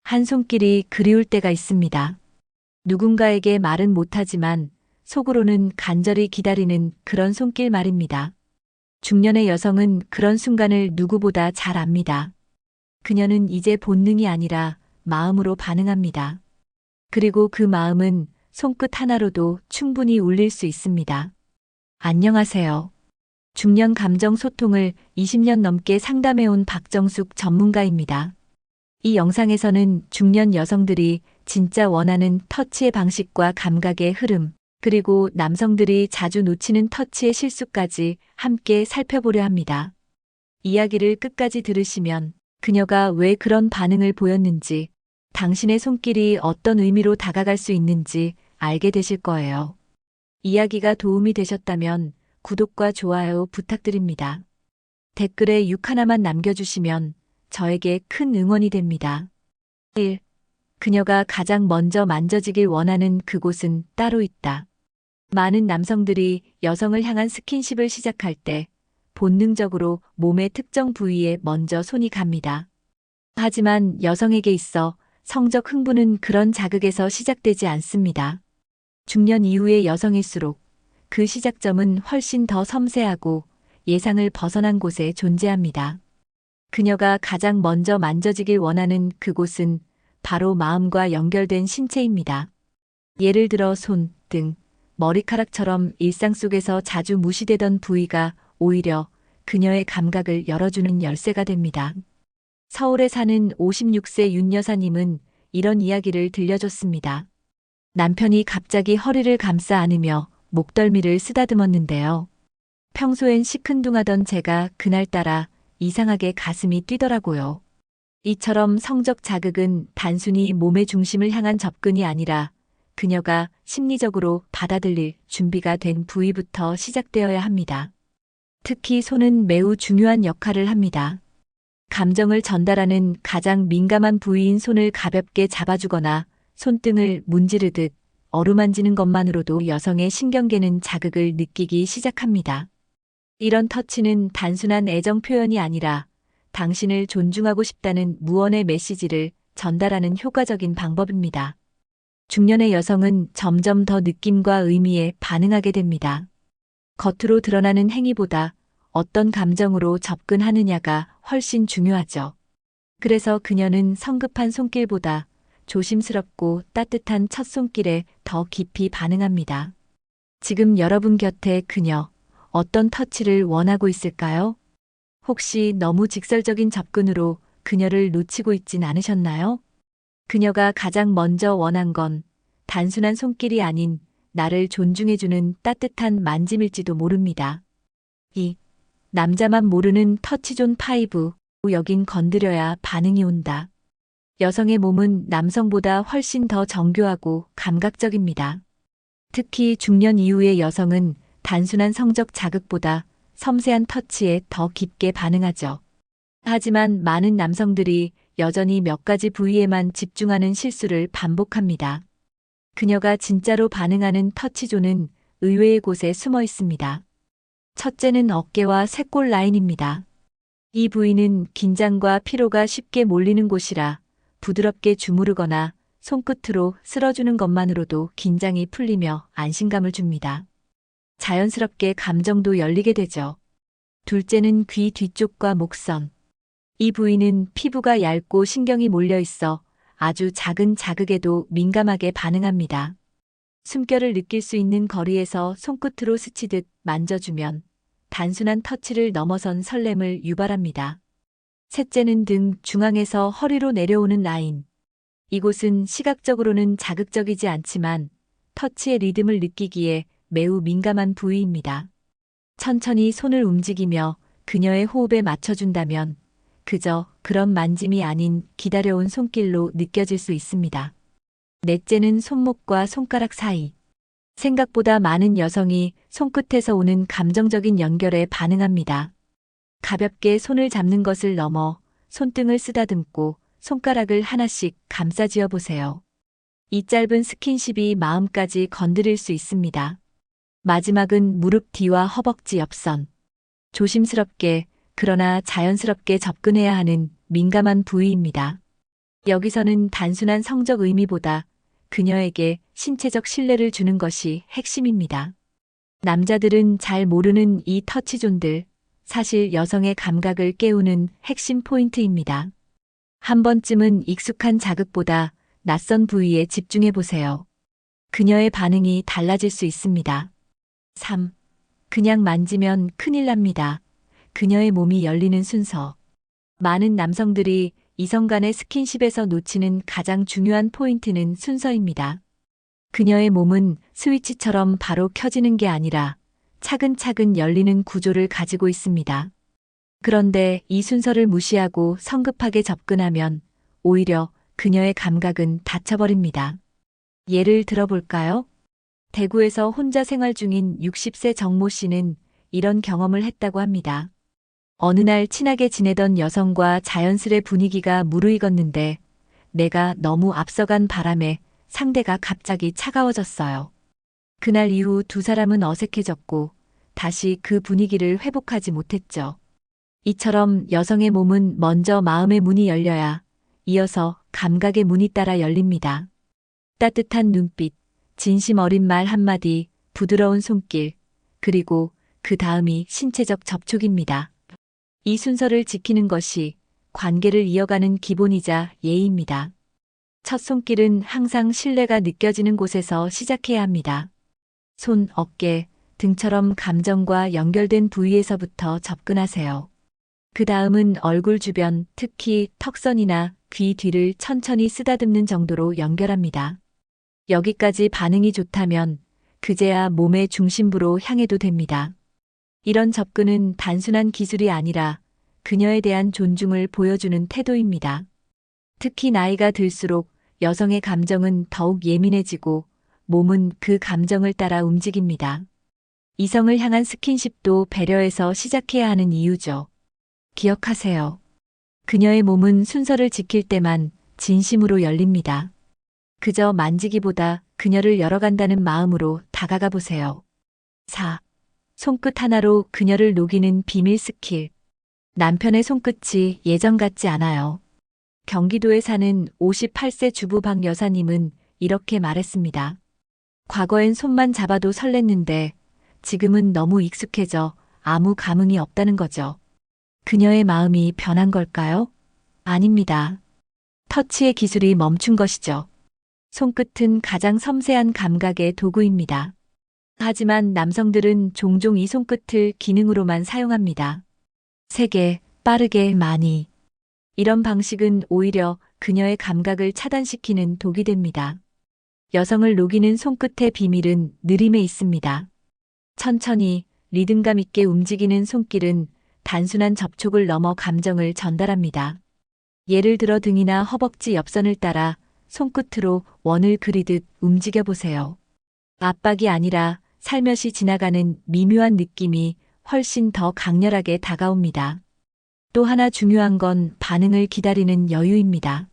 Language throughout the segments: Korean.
한 손길이 그리울 때가 있습니다. 누군가에게 말은 못하지만 속으로는 간절히 기다리는 그런 손길 말입니다. 중년의 여성은 그런 순간을 누구보다 잘 압니다. 그녀는 이제 본능이 아니라 마음으로 반응합니다. 그리고 그 마음은 손끝 하나로도 충분히 울릴 수 있습니다. 안녕하세요. 중년 감정 소통을 20년 넘게 상담해온 박정숙 전문가입니다. 이 영상에서는 중년 여성들이 진짜 원하는 터치의 방식과 감각의 흐름, 그리고 남성들이 자주 놓치는 터치의 실수까지 함께 살펴보려 합니다. 이야기를 끝까지 들으시면 그녀가 왜 그런 반응을 보였는지, 당신의 손길이 어떤 의미로 다가갈 수 있는지 알게 되실 거예요. 이야기가 도움이 되셨다면 구독과 좋아요 부탁드립니다. 댓글에 6 하나만 남겨주시면 저에게 큰 응원이 됩니다. 1. 그녀가 가장 먼저 만져지길 원하는 그곳은 따로 있다. 많은 남성들이 여성을 향한 스킨십을 시작할 때 본능적으로 몸의 특정 부위에 먼저 손이 갑니다. 하지만 여성에게 있어 성적 흥분은 그런 자극에서 시작되지 않습니다. 중년 이후의 여성일수록 그 시작점은 훨씬 더 섬세하고 예상을 벗어난 곳에 존재합니다. 그녀가 가장 먼저 만져지길 원하는 그곳은 바로 마음과 연결된 신체입니다. 예를 들어 손, 등, 머리카락처럼 일상 속에서 자주 무시되던 부위가 오히려 그녀의 감각을 열어주는 열쇠가 됩니다. 서울에 사는 56세 윤 여사님은 이런 이야기를 들려줬습니다. 남편이 갑자기 허리를 감싸 안으며 목덜미를 쓰다듬었는데요. 평소엔 시큰둥하던 제가 그날따라 이상하게 가슴이 뛰더라고요. 이처럼 성적 자극은 단순히 몸의 중심을 향한 접근이 아니라 그녀가 심리적으로 받아들일 준비가 된 부위부터 시작되어야 합니다. 특히 손은 매우 중요한 역할을 합니다. 감정을 전달하는 가장 민감한 부위인 손을 가볍게 잡아주거나 손등을 문지르듯 어루만지는 것만으로도 여성의 신경계는 자극을 느끼기 시작합니다. 이런 터치는 단순한 애정 표현이 아니라 당신을 존중하고 싶다는 무언의 메시지를 전달하는 효과적인 방법입니다. 중년의 여성은 점점 더 느낌과 의미에 반응하게 됩니다. 겉으로 드러나는 행위보다 어떤 감정으로 접근하느냐가 훨씬 중요하죠. 그래서 그녀는 성급한 손길보다 조심스럽고 따뜻한 첫 손길에 더 깊이 반응합니다. 지금 여러분 곁에 그녀, 어떤 터치를 원하고 있을까요? 혹시 너무 직설적인 접근으로 그녀를 놓치고 있진 않으셨나요? 그녀가 가장 먼저 원한 건 단순한 손길이 아닌 나를 존중해주는 따뜻한 만짐일지도 모릅니다. 2. 남자만 모르는 터치존 5. 여긴 건드려야 반응이 온다. 여성의 몸은 남성보다 훨씬 더 정교하고 감각적입니다. 특히 중년 이후의 여성은 단순한 성적 자극보다 섬세한 터치에 더 깊게 반응하죠. 하지만 많은 남성들이 여전히 몇 가지 부위에만 집중하는 실수를 반복합니다. 그녀가 진짜로 반응하는 터치존은 의외의 곳에 숨어 있습니다. 첫째는 어깨와 쇄골 라인입니다. 이 부위는 긴장과 피로가 쉽게 몰리는 곳이라 부드럽게 주무르거나 손끝으로 쓸어주는 것만으로도 긴장이 풀리며 안심감을 줍니다. 자연스럽게 감정도 열리게 되죠. 둘째는 귀 뒤쪽과 목선. 이 부위는 피부가 얇고 신경이 몰려 있어 아주 작은 자극에도 민감하게 반응합니다. 숨결을 느낄 수 있는 거리에서 손끝으로 스치듯 만져주면 단순한 터치를 넘어선 설렘을 유발합니다. 셋째는 등 중앙에서 허리로 내려오는 라인. 이곳은 시각적으로는 자극적이지 않지만 터치의 리듬을 느끼기에 매우 민감한 부위입니다. 천천히 손을 움직이며 그녀의 호흡에 맞춰준다면 그저 그런 만짐이 아닌 기다려온 손길로 느껴질 수 있습니다. 넷째는 손목과 손가락 사이. 생각보다 많은 여성이 손끝에서 오는 감정적인 연결에 반응합니다. 가볍게 손을 잡는 것을 넘어 손등을 쓰다듬고 손가락을 하나씩 감싸쥐어 보세요. 이 짧은 스킨십이 마음까지 건드릴 수 있습니다. 마지막은 무릎 뒤와 허벅지 옆선. 조심스럽게 그러나 자연스럽게 접근해야 하는 민감한 부위입니다. 여기서는 단순한 성적 의미보다 그녀에게 신체적 신뢰를 주는 것이 핵심입니다. 남자들은 잘 모르는 이 터치존들, 사실 여성의 감각을 깨우는 핵심 포인트입니다. 한 번쯤은 익숙한 자극보다 낯선 부위에 집중해 보세요. 그녀의 반응이 달라질 수 있습니다. 3. 그냥 만지면 큰일 납니다. 그녀의 몸이 열리는 순서. 많은 남성들이 이성 간의 스킨십에서 놓치는 가장 중요한 포인트는 순서입니다. 그녀의 몸은 스위치처럼 바로 켜지는 게 아니라 차근차근 열리는 구조를 가지고 있습니다. 그런데 이 순서를 무시하고 성급하게 접근하면 오히려 그녀의 감각은 닫혀버립니다. 예를 들어볼까요? 대구에서 혼자 생활 중인 60세 정모 씨는 이런 경험을 했다고 합니다. 어느 날 친하게 지내던 여성과 자연스레 분위기가 무르익었는데 내가 너무 앞서간 바람에 상대가 갑자기 차가워졌어요. 그날 이후 두 사람은 어색해졌고 다시 그 분위기를 회복하지 못했죠. 이처럼 여성의 몸은 먼저 마음의 문이 열려야 이어서 감각의 문이 따라 열립니다. 따뜻한 눈빛, 진심 어린 말 한마디, 부드러운 손길, 그리고 그 다음이 신체적 접촉입니다. 이 순서를 지키는 것이 관계를 이어가는 기본이자 예의입니다. 첫 손길은 항상 신뢰가 느껴지는 곳에서 시작해야 합니다. 손, 어깨, 등처럼 감정과 연결된 부위에서부터 접근하세요. 그 다음은 얼굴 주변, 특히 턱선이나 귀 뒤를 천천히 쓰다듬는 정도로 연결합니다. 여기까지 반응이 좋다면 그제야 몸의 중심부로 향해도 됩니다. 이런 접근은 단순한 기술이 아니라 그녀에 대한 존중을 보여주는 태도입니다. 특히 나이가 들수록 여성의 감정은 더욱 예민해지고 몸은 그 감정을 따라 움직입니다. 이성을 향한 스킨십도 배려해서 시작해야 하는 이유죠. 기억하세요. 그녀의 몸은 순서를 지킬 때만 진심으로 열립니다. 그저 만지기보다 그녀를 열어간다는 마음으로 다가가 보세요. 4. 손끝 하나로 그녀를 녹이는 비밀 스킬. 남편의 손끝이 예전 같지 않아요. 경기도에 사는 58세 주부 박 여사님은 이렇게 말했습니다. 과거엔 손만 잡아도 설렜는데 지금은 너무 익숙해져 아무 감흥이 없다는 거죠. 그녀의 마음이 변한 걸까요? 아닙니다. 터치의 기술이 멈춘 것이죠. 손끝은 가장 섬세한 감각의 도구입니다. 하지만 남성들은 종종 이 손끝을 기능으로만 사용합니다. 세게, 빠르게, 많이. 이런 방식은 오히려 그녀의 감각을 차단시키는 독이 됩니다. 여성을 녹이는 손끝의 비밀은 느림에 있습니다. 천천히, 리듬감 있게 움직이는 손길은 단순한 접촉을 넘어 감정을 전달합니다. 예를 들어 등이나 허벅지 옆선을 따라 손끝으로 원을 그리듯 움직여 보세요. 압박이 아니라 살며시 지나가는 미묘한 느낌이 훨씬 더 강렬하게 다가옵니다. 또 하나 중요한 건 반응을 기다리는 여유입니다.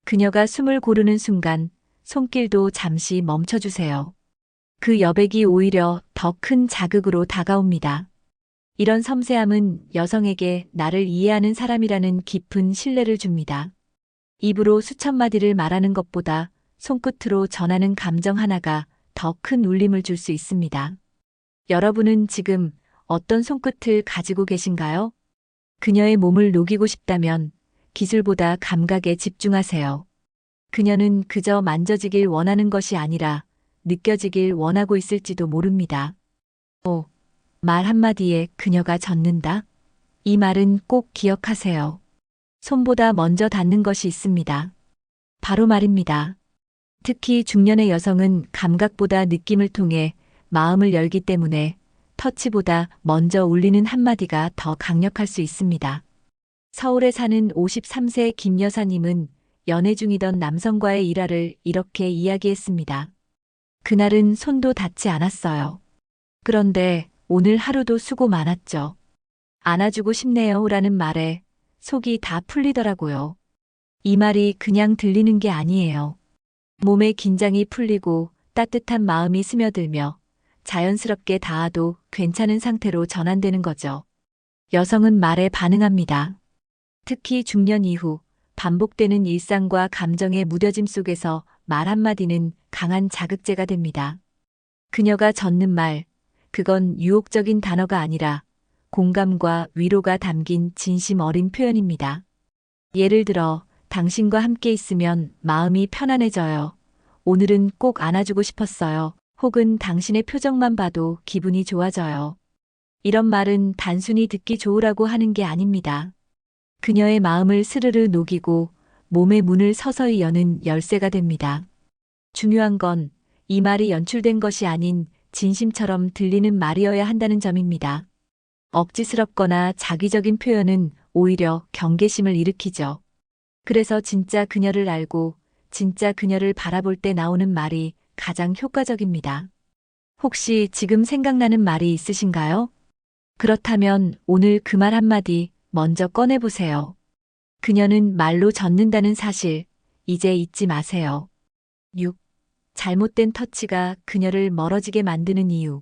그녀가 숨을 고르는 순간 손길도 잠시 멈춰주세요. 그 여백이 오히려 더 큰 자극으로 다가옵니다. 이런 섬세함은 여성에게 나를 이해하는 사람이라는 깊은 신뢰를 줍니다. 입으로 수천 마디를 말하는 것보다 손끝으로 전하는 감정 하나가 더 큰 울림을 줄 수 있습니다. 여러분은 지금 어떤 손끝을 가지고 계신가요? 그녀의 몸을 녹이고 싶다면 기술보다 감각에 집중하세요. 그녀는 그저 만져지길 원하는 것이 아니라 느껴지길 원하고 있을지도 모릅니다. 말 한마디에 그녀가 젖는다? 이 말은 꼭 기억하세요. 손보다 먼저 닿는 것이 있습니다. 바로 말입니다. 특히 중년의 여성은 감각보다 느낌을 통해 마음을 열기 때문에 터치보다 먼저 울리는 한마디가 더 강력할 수 있습니다. 서울에 사는 53세 김 여사님은 연애 중이던 남성과의 일화를 이렇게 이야기했습니다. 그날은 손도 닿지 않았어요. 그런데 오늘 하루도 수고 많았죠. 안아주고 싶네요 라는 말에 속이 다 풀리더라고요. 이 말이 그냥 들리는 게 아니에요. 몸의 긴장이 풀리고 따뜻한 마음이 스며들며 자연스럽게 닿아도 괜찮은 상태로 전환되는 거죠. 여성은 말에 반응합니다. 특히 중년 이후 반복되는 일상과 감정의 무뎌짐 속에서 말 한마디는 강한 자극제가 됩니다. 그녀가 젓는 말, 그건 유혹적인 단어가 아니라 공감과 위로가 담긴 진심 어린 표현입니다. 예를 들어, 당신과 함께 있으면 마음이 편안해져요. 오늘은 꼭 안아주고 싶었어요. 혹은 당신의 표정만 봐도 기분이 좋아져요. 이런 말은 단순히 듣기 좋으라고 하는 게 아닙니다. 그녀의 마음을 스르르 녹이고 몸의 문을 서서히 여는 열쇠가 됩니다. 중요한 건 이 말이 연출된 것이 아닌 진심처럼 들리는 말이어야 한다는 점입니다. 억지스럽거나 자기적인 표현은 오히려 경계심을 일으키죠. 그래서 진짜 그녀를 알고 진짜 그녀를 바라볼 때 나오는 말이 가장 효과적입니다. 혹시 지금 생각나는 말이 있으신가요? 그렇다면 오늘 그 말 한마디 먼저 꺼내보세요. 그녀는 말로 젖는다는 사실, 이제 잊지 마세요. 6. 잘못된 터치가 그녀를 멀어지게 만드는 이유.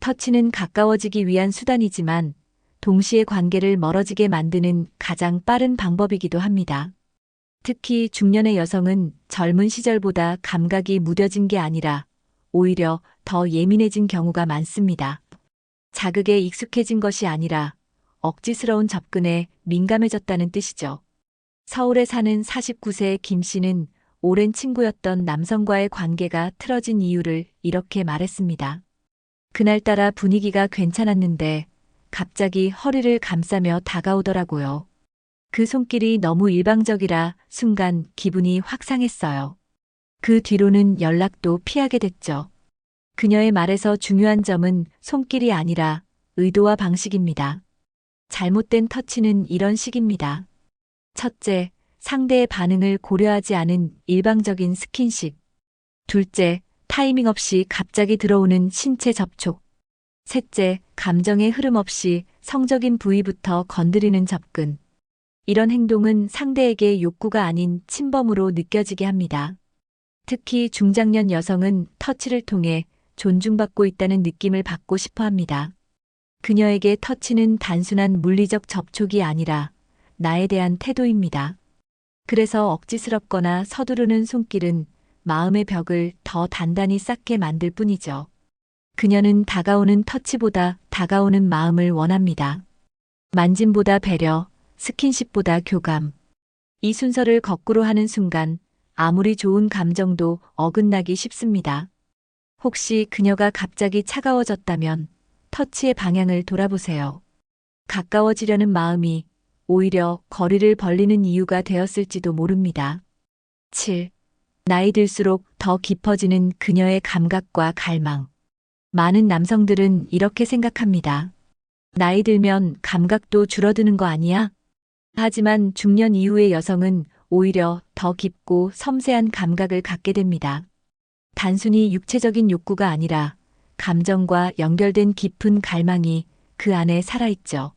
터치는 가까워지기 위한 수단이지만 동시에 관계를 멀어지게 만드는 가장 빠른 방법이기도 합니다. 특히 중년의 여성은 젊은 시절보다 감각이 무뎌진 게 아니라 오히려 더 예민해진 경우가 많습니다. 자극에 익숙해진 것이 아니라 억지스러운 접근에 민감해졌다는 뜻이죠. 서울에 사는 49세 김 씨는 오랜 친구였던 남성과의 관계가 틀어진 이유를 이렇게 말했습니다. 그날따라 분위기가 괜찮았는데 갑자기 허리를 감싸며 다가오더라고요. 그 손길이 너무 일방적이라 순간 기분이 확 상했어요. 그 뒤로는 연락도 피하게 됐죠. 그녀의 말에서 중요한 점은 손길이 아니라 의도와 방식입니다. 잘못된 터치는 이런 식입니다. 첫째, 상대의 반응을 고려하지 않은 일방적인 스킨십. 둘째, 타이밍 없이 갑자기 들어오는 신체 접촉. 셋째, 감정의 흐름 없이 성적인 부위부터 건드리는 접근. 이런 행동은 상대에게 욕구가 아닌 침범으로 느껴지게 합니다. 특히 중장년 여성은 터치를 통해 존중받고 있다는 느낌을 받고 싶어 합니다. 그녀에게 터치는 단순한 물리적 접촉이 아니라 나에 대한 태도입니다. 그래서 억지스럽거나 서두르는 손길은 마음의 벽을 더 단단히 쌓게 만들 뿐이죠. 그녀는 다가오는 터치보다 다가오는 마음을 원합니다. 만짐보다 배려, 스킨십보다 교감. 이 순서를 거꾸로 하는 순간 아무리 좋은 감정도 어긋나기 쉽습니다. 혹시 그녀가 갑자기 차가워졌다면 터치의 방향을 돌아보세요. 가까워지려는 마음이 오히려 거리를 벌리는 이유가 되었을지도 모릅니다. 7. 나이 들수록 더 깊어지는 그녀의 감각과 갈망. 많은 남성들은 이렇게 생각합니다. 나이 들면 감각도 줄어드는 거 아니야? 하지만 중년 이후의 여성은 오히려 더 깊고 섬세한 감각을 갖게 됩니다. 단순히 육체적인 욕구가 아니라 감정과 연결된 깊은 갈망이 그 안에 살아있죠.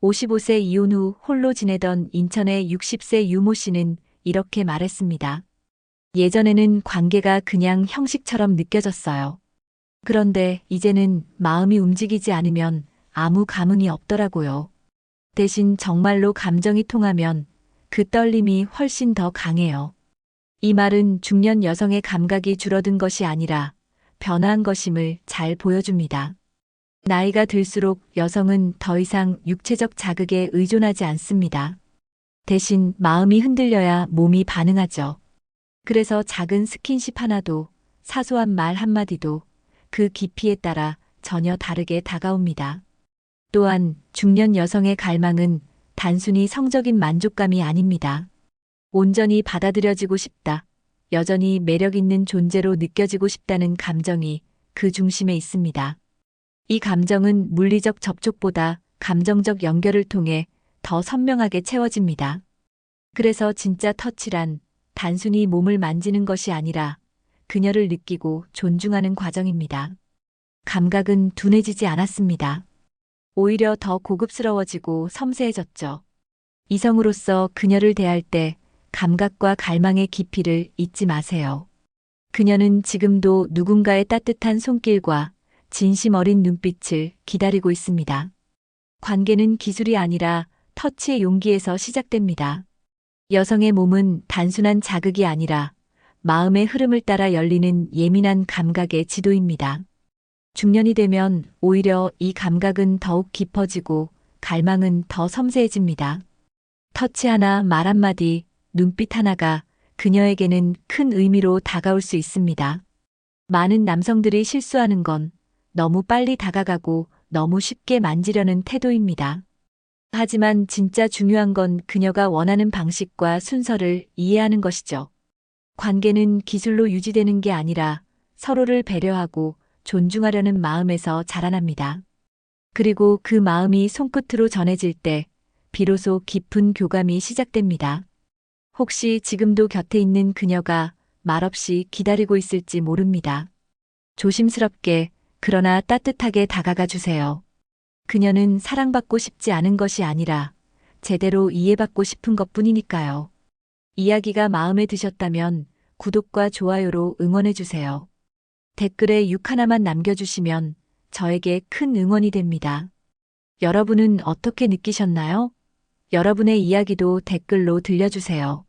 55세 이혼 후 홀로 지내던 인천의 60세 유모 씨는 이렇게 말했습니다. 예전에는 관계가 그냥 형식처럼 느껴졌어요. 그런데 이제는 마음이 움직이지 않으면 아무 감흥이 없더라고요. 대신 정말로 감정이 통하면 그 떨림이 훨씬 더 강해요. 이 말은 중년 여성의 감각이 줄어든 것이 아니라 변화한 것임을 잘 보여줍니다. 나이가 들수록 여성은 더 이상 육체적 자극에 의존하지 않습니다. 대신 마음이 흔들려야 몸이 반응하죠. 그래서 작은 스킨십 하나도, 사소한 말 한마디도 그 깊이에 따라 전혀 다르게 다가옵니다. 또한 중년 여성의 갈망은 단순히 성적인 만족감이 아닙니다. 온전히 받아들여지고 싶다, 여전히 매력 있는 존재로 느껴지고 싶다는 감정이 그 중심에 있습니다. 이 감정은 물리적 접촉보다 감정적 연결을 통해 더 선명하게 채워집니다. 그래서 진짜 터치란 단순히 몸을 만지는 것이 아니라 그녀를 느끼고 존중하는 과정입니다. 감각은 둔해지지 않았습니다. 오히려 더 고급스러워지고 섬세해졌죠. 이성으로서 그녀를 대할 때 감각과 갈망의 깊이를 잊지 마세요. 그녀는 지금도 누군가의 따뜻한 손길과 진심 어린 눈빛을 기다리고 있습니다. 관계는 기술이 아니라 터치의 용기에서 시작됩니다. 여성의 몸은 단순한 자극이 아니라 마음의 흐름을 따라 열리는 예민한 감각의 지도입니다. 중년이 되면 오히려 이 감각은 더욱 깊어지고 갈망은 더 섬세해집니다. 터치 하나, 말 한마디, 눈빛 하나가 그녀에게는 큰 의미로 다가올 수 있습니다. 많은 남성들이 실수하는 건 너무 빨리 다가가고 너무 쉽게 만지려는 태도입니다. 하지만 진짜 중요한 건 그녀가 원하는 방식과 순서를 이해하는 것이죠. 관계는 기술로 유지되는 게 아니라 서로를 배려하고 존중하려는 마음에서 자라납니다. 그리고 그 마음이 손끝으로 전해질 때 비로소 깊은 교감이 시작됩니다. 혹시 지금도 곁에 있는 그녀가 말없이 기다리고 있을지 모릅니다. 조심스럽게 그러나 따뜻하게 다가가 주세요. 그녀는 사랑받고 싶지 않은 것이 아니라 제대로 이해받고 싶은 것뿐이니까요. 이야기가 마음에 드셨다면 구독과 좋아요로 응원해 주세요. 댓글에 6 하나만 남겨주시면 저에게 큰 응원이 됩니다. 여러분은 어떻게 느끼셨나요? 여러분의 이야기도 댓글로 들려주세요.